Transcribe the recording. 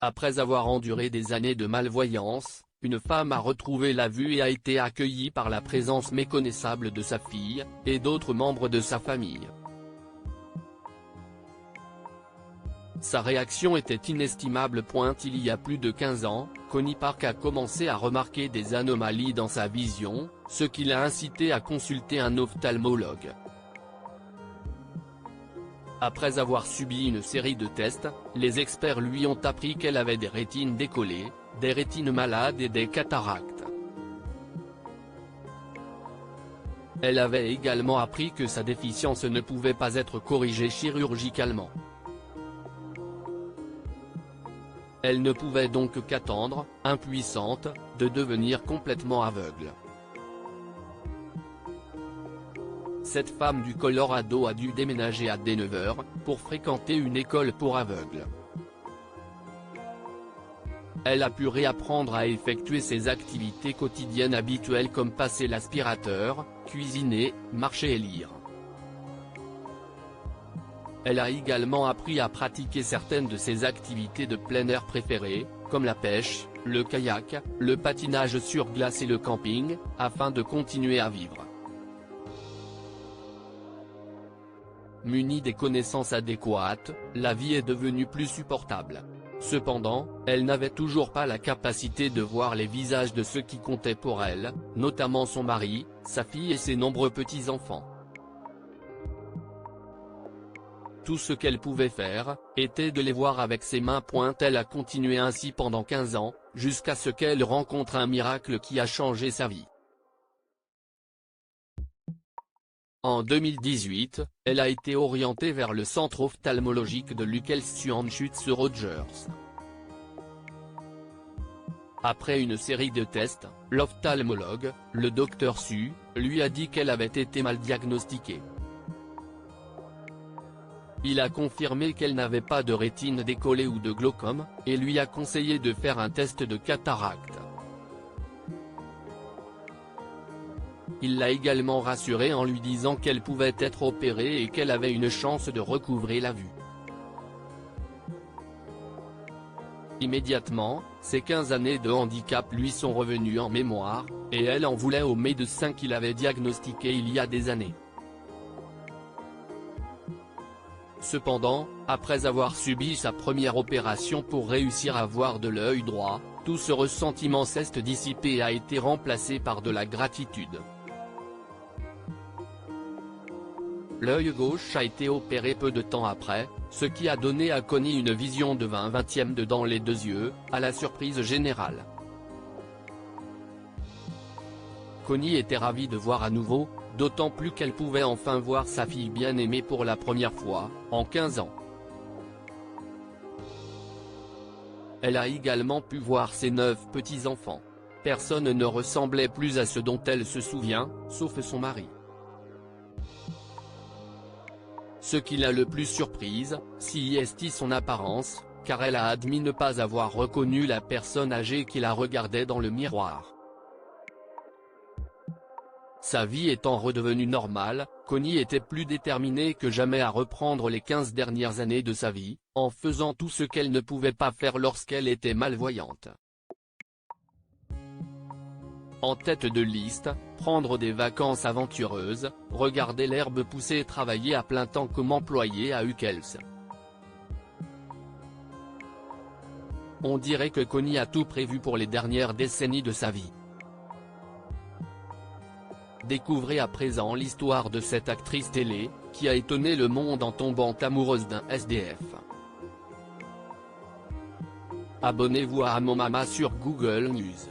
Après avoir enduré des années de malvoyance, une femme a retrouvé la vue et a été accueillie par la présence méconnaissable de sa fille, et d'autres membres de sa famille. Sa réaction était inestimable. Il y a plus de 15 ans, Connie Park a commencé à remarquer des anomalies dans sa vision, ce qui l'a incité à consulter un ophtalmologue. Après avoir subi une série de tests, les experts lui ont appris qu'elle avait des rétines décollées, des rétines malades et des cataractes. Elle avait également appris que sa déficience ne pouvait pas être corrigée chirurgicalement. Elle ne pouvait donc qu'attendre, impuissante, de devenir complètement aveugle. Cette femme du Colorado a dû déménager à Denver, pour fréquenter une école pour aveugles. Elle a pu réapprendre à effectuer ses activités quotidiennes habituelles comme passer l'aspirateur, cuisiner, marcher et lire. Elle a également appris à pratiquer certaines de ses activités de plein air préférées, comme la pêche, le kayak, le patinage sur glace et le camping, afin de continuer à vivre. Munie des connaissances adéquates, la vie est devenue plus supportable. Cependant, elle n'avait toujours pas la capacité de voir les visages de ceux qui comptaient pour elle, notamment son mari, sa fille et ses nombreux petits-enfants. Tout ce qu'elle pouvait faire, était de les voir avec ses mains. Elle a continué ainsi pendant 15 ans, jusqu'à ce qu'elle rencontre un miracle qui a changé sa vie. En 2018, elle a été orientée vers le centre ophtalmologique de Lukels-sur-Anschutz-Rogers. Après une série de tests, l'ophtalmologue, le Dr Su, lui a dit qu'elle avait été mal diagnostiquée. Il a confirmé qu'elle n'avait pas de rétine décollée ou de glaucome, et lui a conseillé de faire un test de cataracte. Il l'a également rassurée en lui disant qu'elle pouvait être opérée et qu'elle avait une chance de recouvrer la vue. Immédiatement, ces 15 années de handicap lui sont revenues en mémoire, et elle en voulait au médecin qui l'avait diagnostiqué il y a des années. Cependant, après avoir subi sa première opération pour réussir à voir de l'œil droit, tout ce ressentiment s'est dissipé et a été remplacé par de la gratitude. L'œil gauche a été opéré peu de temps après, ce qui a donné à Connie une vision de 20/20 dans les deux yeux, à la surprise générale. Connie était ravie de voir à nouveau, d'autant plus qu'elle pouvait enfin voir sa fille bien-aimée pour la première fois, en 15 ans. Elle a également pu voir ses 9 petits-enfants. Personne ne ressemblait plus à ce dont elle se souvient, sauf son mari. Ce qui l'a le plus surprise, c'est son apparence, car elle a admis ne pas avoir reconnu la personne âgée qui la regardait dans le miroir. Sa vie étant redevenue normale, Connie était plus déterminée que jamais à reprendre les 15 dernières années de sa vie, en faisant tout ce qu'elle ne pouvait pas faire lorsqu'elle était malvoyante. En tête de liste, prendre des vacances aventureuses, regarder l'herbe pousser et travailler à plein temps comme employée à Lukels. On dirait que Connie a tout prévu pour les dernières décennies de sa vie. Découvrez à présent l'histoire de cette actrice télé, qui a étonné le monde en tombant amoureuse d'un SDF. Abonnez-vous à Mon Mama sur Google News.